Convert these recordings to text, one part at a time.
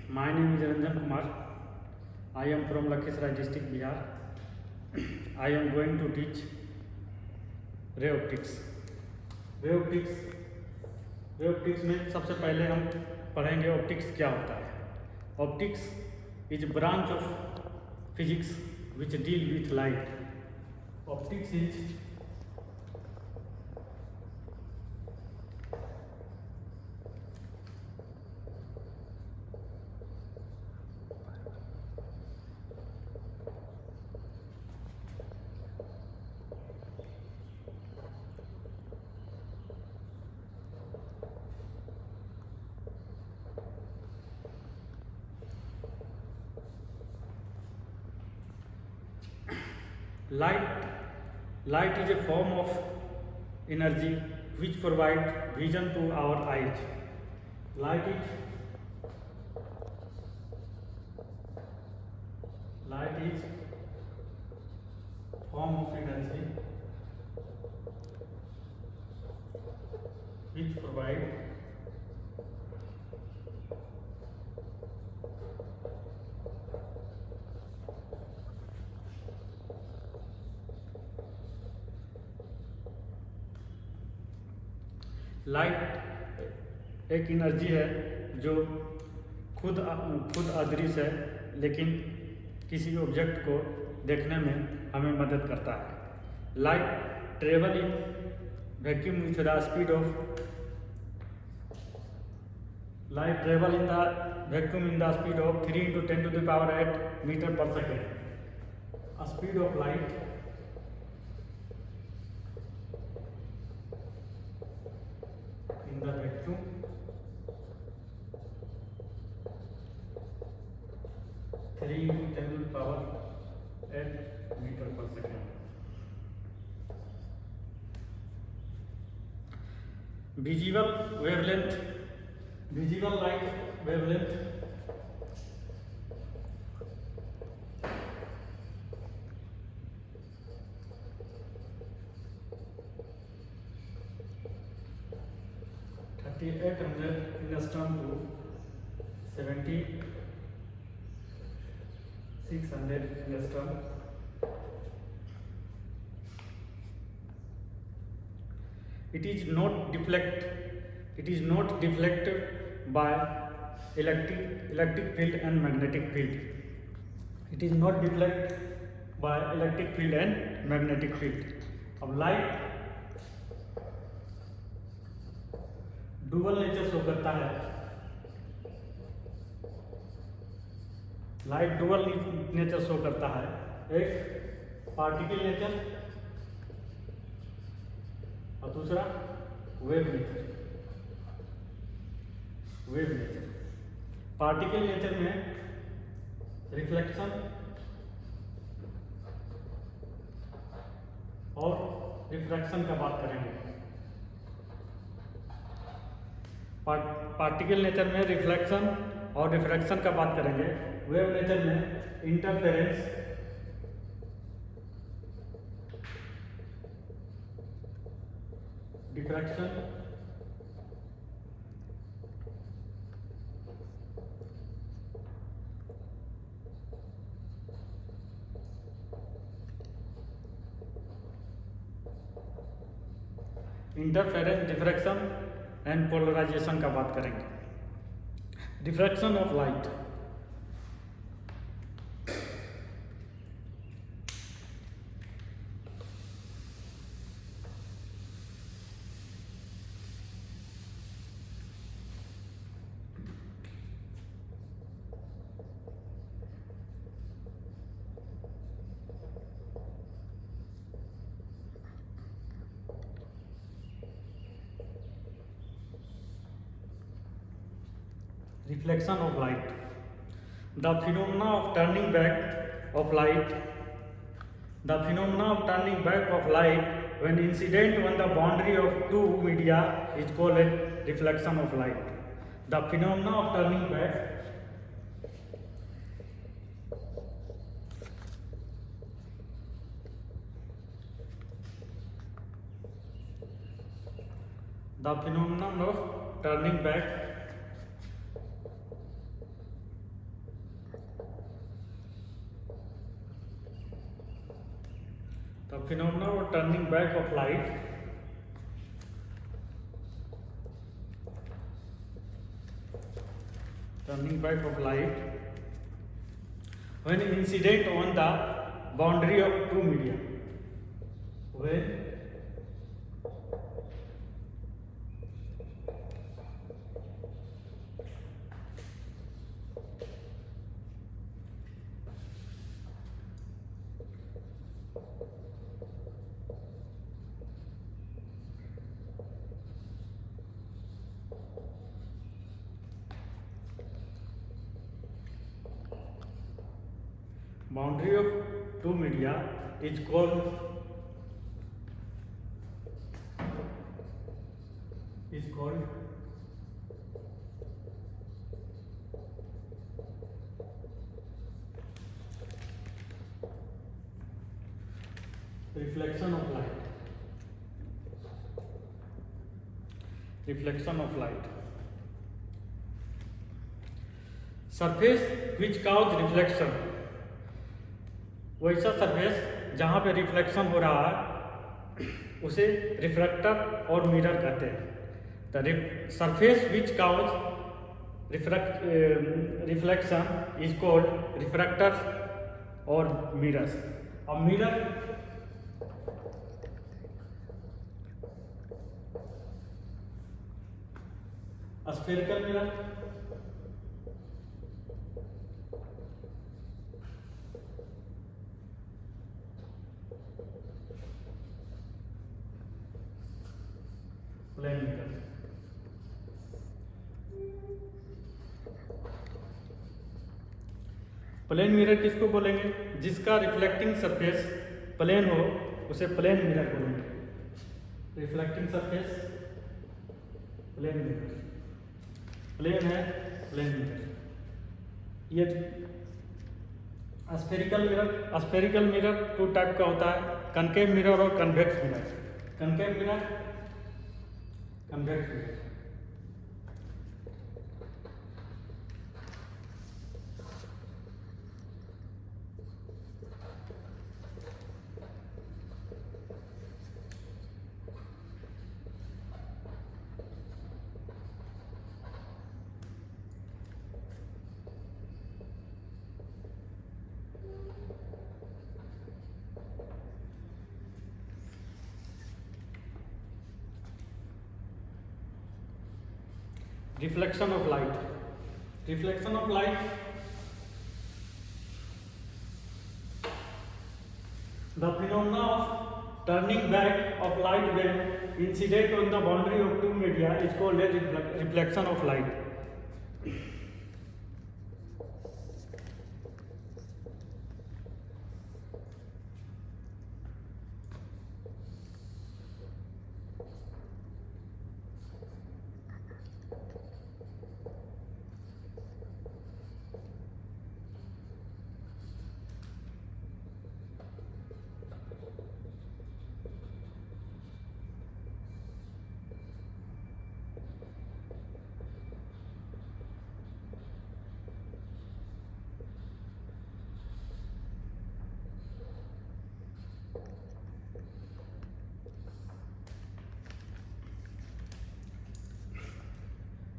My name is Ranjan Kumar. I am from Lakhisarai district, Bihar. I am going to teach ray optics. ray optics में सबसे पहले हम पढ़ेंगे optics क्या होता है. Optics is branch of physics which deal with light. Optics is Light is a form of energy which provides vision to our eyes. Light is form of energy which provide light एक energy है जो खुद अदृश्य है, लेकिन किसी object को देखने में हमें मदद करता है. Light travel in vacuum with the speed of light travel in the vacuum in the speed of 3 into 10 to the power 8 meter per second. A speed of light in the vacuum three into 10 to the power 8 meter per second. Visible light wavelength angstrom to 7600 angstrom. It is not deflected by electric field and magnetic field. It is not deflected by electric field and magnetic field. अब light dual nature show करता है. Light dual nature show करता है. एक particle nature और दूसरा wave nature. Particle nature में reflection और रिफ्रैक्शन का बात करेंगे. पार्टिकल नेचर में रिफ्लेक्शन और रिफ्रैक्शन का बात करेंगे. वेव नेचर में interference diffraction diffraction and polarisation का बात करेंगे. Diffraction of light. Reflection of light. The phenomena of turning back of light. The phenomena of turning back of light when incident on the boundary of two media is called a reflection of light. The phenomena of turning back The phenomena of turning back of light when incident on the boundary of two media. When boundary of two media is called reflection of light. Surface which cause reflection, वैसा surface जहाँ पे reflection हो रहा है उसे refractor और mirror कहते हैं। The surface which cause reflection is called refractors और मिरर्स। अब mirror spherical mirror, plane mirror. Plane mirror किसको बोलेंगे? जिसका रिफ्लेक्टिंग सरफेस प्लेन हो उसे प्लेन मिरर बोलेंगे। Reflecting surface plane mirror, plane है प्लेन मिरर। ये स्फेरिकल मिरर टू टाइप का होता है, कनकेव मिरर और convex mirror. Concave mirror, convex mirror. Reflection of light. Reflection of light, the phenomena of turning back of light when incident on the boundary of two media is called a reflection of light.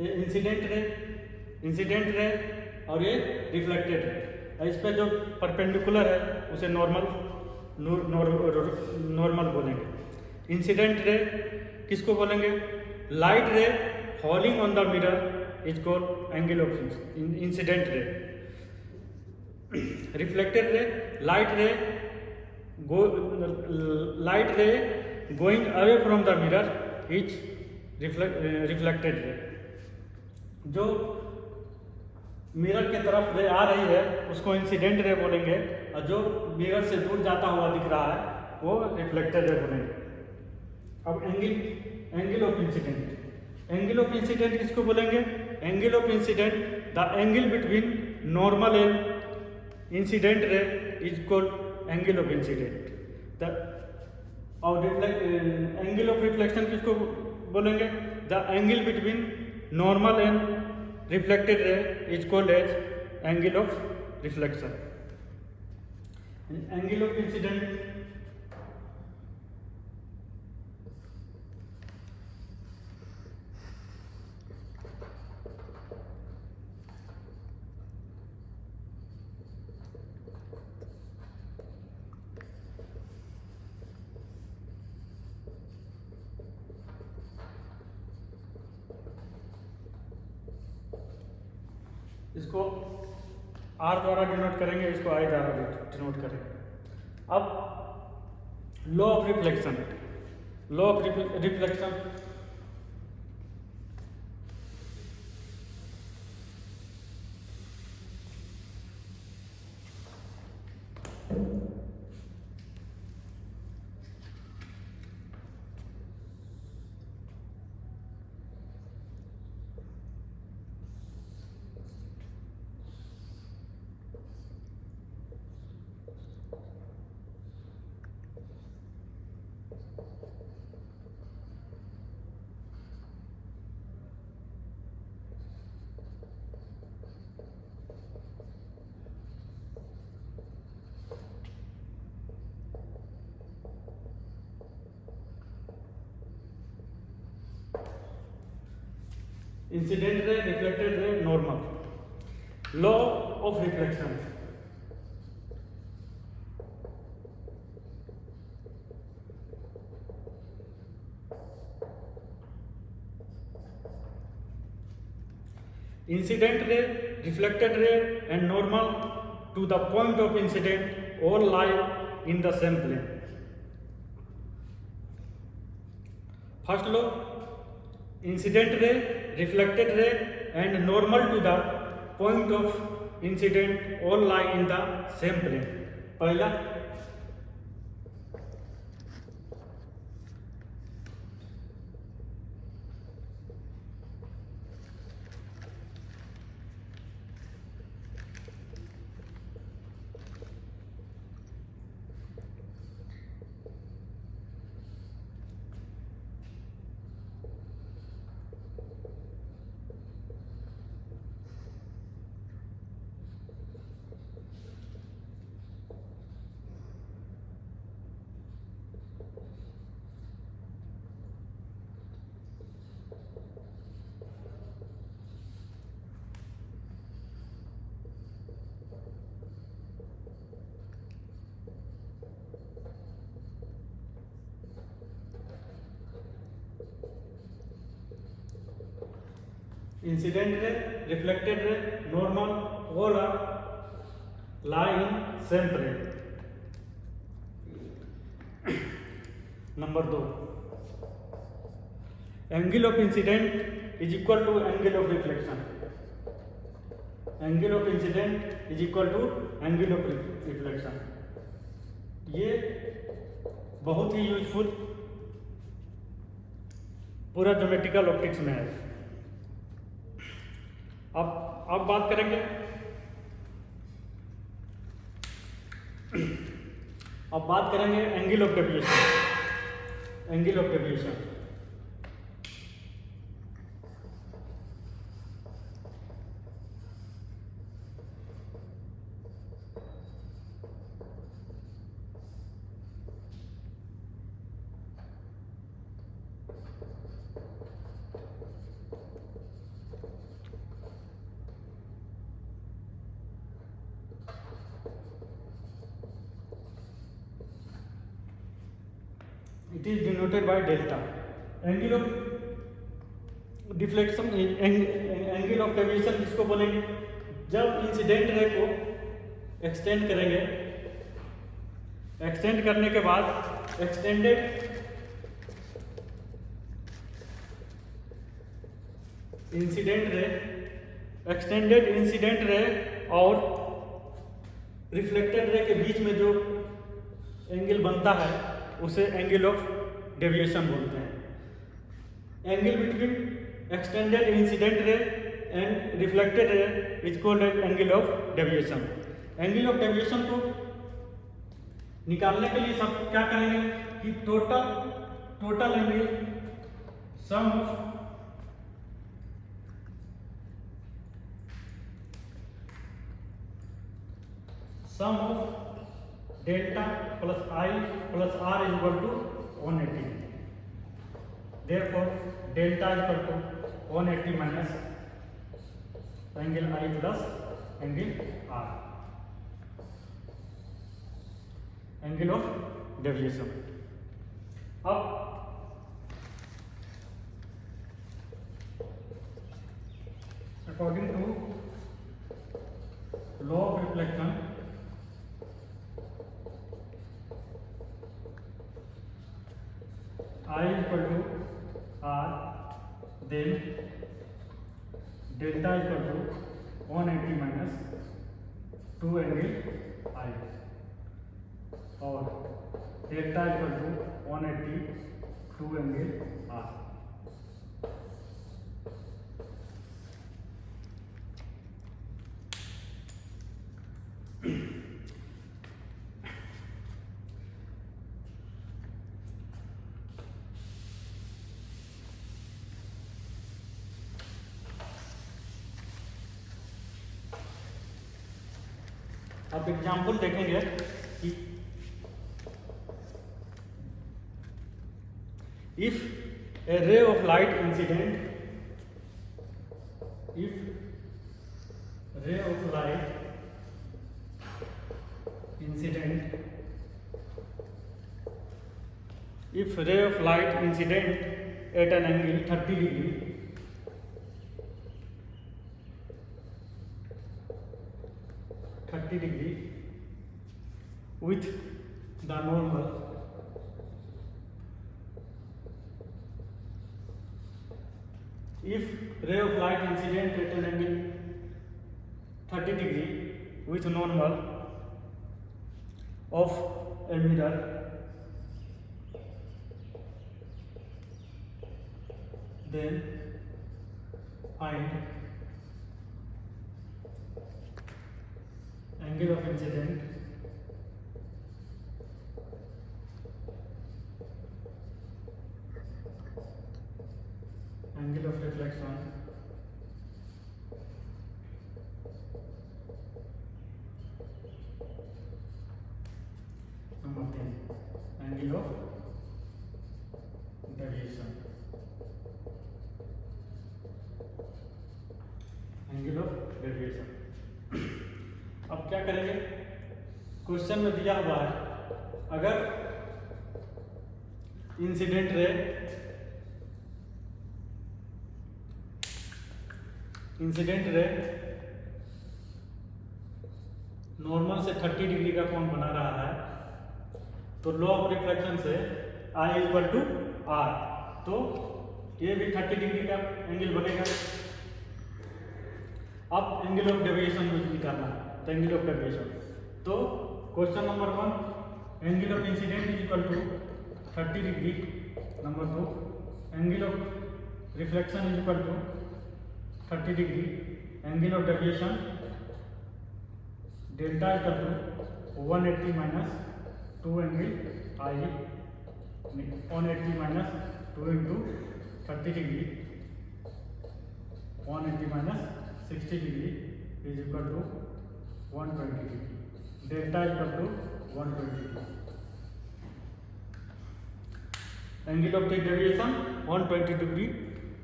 ये incident ray और ये reflected ray. इस पे जो perpendicular है उसे normal बोलेंगे। Incident ray किसको बोलेंगे? लाइट रे falling on the mirror is called angle of incident ray. Reflected ray, light रे going away from the mirror is reflected ray. जो मिरर की तरफ रे आ रही है उसको इंसिडेंट रे बोलेंगे, और जो मिरर से दूर जाता हुआ दिख रहा है वो रिफ्लेक्टेड रे बोलेंगे। अब एंगल ऑफ इंसिडेंट किसको बोलेंगे? Angle of incident, the angle between normal and incident ray is called angle of incident. और एंगल ऑफ रिफ्लेक्शन किसको बोलेंगे? The angle between normal and reflected ray is called as angle of reflection. Angle of incident इसको are द्वारा denote करेंगे, इसको आई द्वारा denote करेंगे। अब law of reflection, law of reflection incident ray, reflected ray, normal. Law of reflection, incident ray, reflected ray and normal to the point of incident all lie in the same plane. First law, incident ray, reflected ray and normal to the point of incident all lie in the same plane. पहला incident ray, reflected ray, normal all are lie in same plane. Number 2, angle of incident is equal to angle of reflection. Angle of incident is equal to angle of reflection. ये बहुत ही useful पूरा geometrical optics में है। अब बात करेंगे, अब बात करेंगे angle of deviation. Angle of deviation it is denoted by delta. Angle of deflection, angle of deviation इसको बोलेंगे जब इंसिडेंट रे को एक्सटेंड करेंगे, एक्सटेंड करने के बाद एक्सटेंडेड इंसिडेंट रे और रिफ्लेक्टेड रे के बीच में जो एंगल बनता है उसे एंगल ऑफ डेविएशन बोलते हैं। Angle between extended incident ray and reflected ray is called angle of deviation. Angle of deviation को निकालने के लिए सब क्या करेंगे कि total angle sum of delta plus i plus r is equal to 180। Therefore delta is equal to 180 minus angle I plus angle r, angle of deviation. अब according to law of reflection I equal to R, then delta equal to 180 minus 2 angle I, और delta equal to 180 2 angle R. अब example देखेंगे कि if a ray of light incident if ray of light incident at an angle 30 degree with the normal if ray of light incident at an angle 30 degree with normal of a mirror, then find angle of incident angle of reflection number 10 angle of deviation अब क्या करेंगे, question में दिया हुआ है अगर incident ray normal से 30 degree का कोण बना रहा है, तो लॉ ऑफ रिफ्लेक्शन से I इक्वल टू R, तो ये भी 30 डिग्री का एंगल बनेगा. अब एंगल ऑफ डेविएशन यूज भी करना है, तो एंगल ऑफ डेविएशन, तो question number 1 angle of incident is equal to 30 degree. Number 2 angle of reflection is equal to 30 degree. Angle of deviation delta equal to 180 minus 2 angle I, 180 minus 2 into 30 degree 180 minus 60 degree is equal to 120 degree. Delta equal to 120. Angle of deviation 120 degree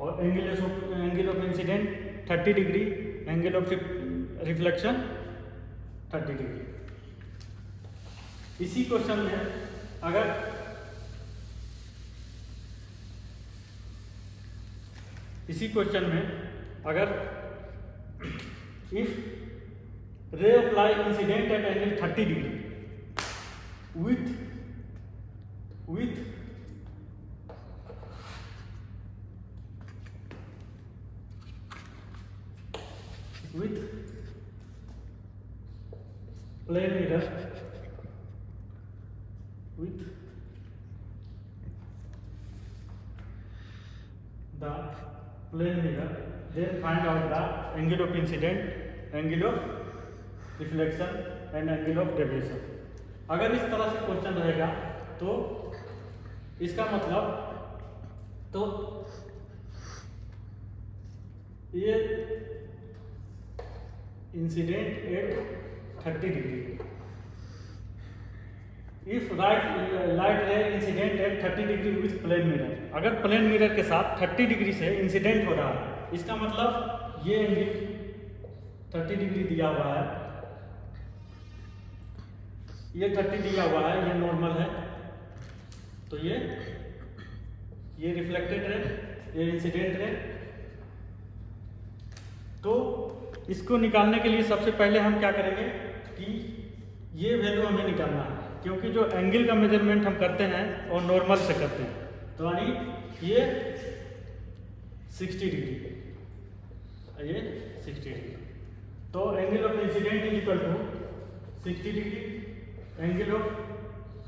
और angle of incident 30 degree, angle of reflection 30 degree. इसी question में अगर if ray of light incident at angle 30 degree with plane mirror with the plane mirror, then find out the angle of incident, angle of reflection and angle of deviation. अगर इस तरह से question रहेगा तो इसका मतलब तो ये incident at 30 degree, if light ray incident at 30 degree with plane mirror, अगर प्लेन मिरर के साथ 30 डिग्री से इंसिडेंट हो रहा है, इसका मतलब ये एंगल 30 डिग्री दिया हुआ है, ये 30 दिया हुआ है, ये नॉर्मल है, तो ये रिफ्लेक्टेड रे, ये इंसिडेंट रे, तो इसको निकालने के लिए सबसे पहले हम क्या करेंगे कि ये वैल्यू हमें निकालना है, क्योंकि जो एंगल का मेजरमेंट हम करते हैं वो नॉर्मल से करते हैं। तो यानी ये 60 डिग्री, ये 60 डिग्री। तो angle of incident is equal to 60 degree, angle of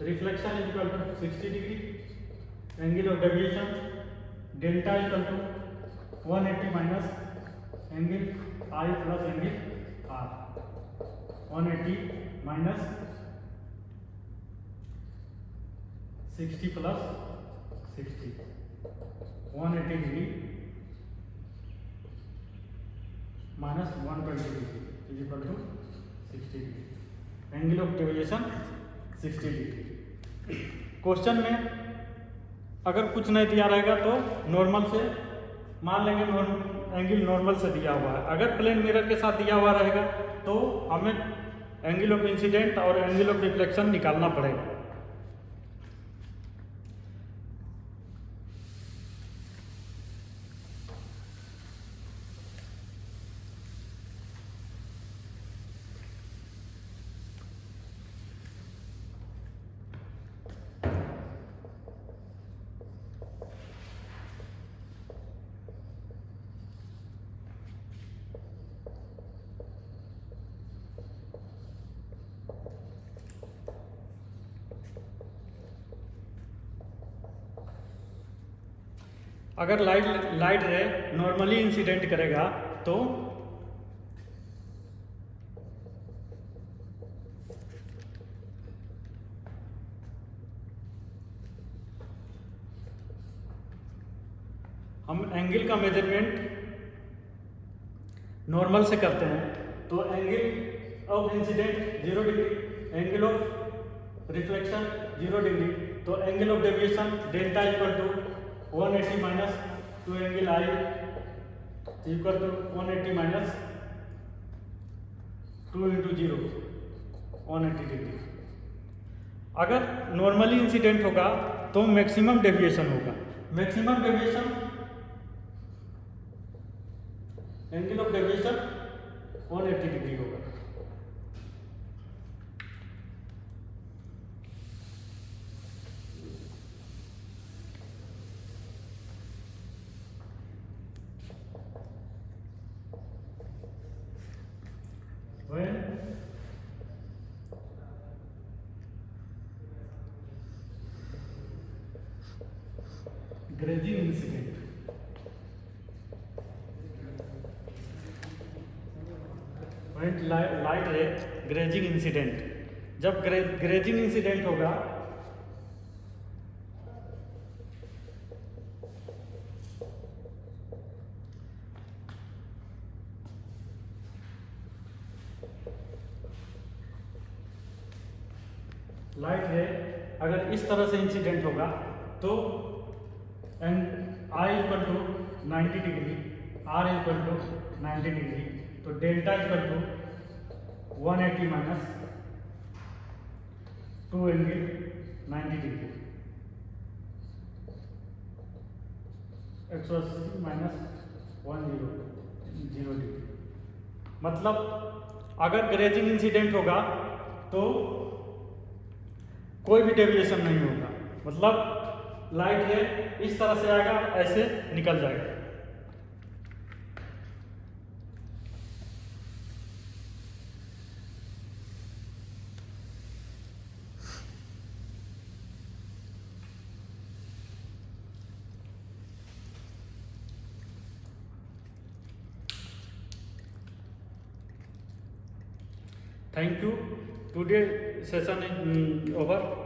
reflection is equal to 60 degree, angle of deviation delta is equal to 180 minus angle I plus angle R, 180 minus 60 plus 60, 180 degree minus 120 degree is equal to 60 degree, angle of deviation 60 degree. Question में अगर कुछ नहीं दिया रहेगा तो normal से मान लेंगे, एंगल नॉर्मल से दिया हुआ है। अगर प्लेन मिरर के साथ दिया हुआ रहेगा तो हमें एंगल ऑफ इंसिडेंट और एंगल ऑफ रिफ्लेक्शन निकालना पड़ेगा। अगर लाइट रे नॉर्मली इंसिडेंट करेगा तो हम एंगल का मेजरमेंट नॉर्मल से करते हैं। तो angle of incident 0 degree, angle of reflection 0 degree, तो angle of deviation delta equal to 180 minus 2 angle i equal to 180 minus 2 into 0, 180 degree. अगर नॉर्मली इंसिडेंट होगा तो मैक्सिमम डेविएशन होगा। Maximum deviation angle of deviation 180 degree होगा। When grazing incident, when light ray grazing incident, जब grazing incident होगा light ray अगर इस तरह से इंसिडेंट होगा तो i equal to 90 degree, r equal to 90 degree, तो delta equal to 180 minus 2 angle 90 degree, 180 minus 100 degree. मतलब अगर ग्रेजिंग इंसिडेंट होगा तो कोई भी डेविएशन नहीं होगा, मतलब लाइट रे इस तरह से आएगा, ऐसे निकल जाएगा। Thank you. Today session is over.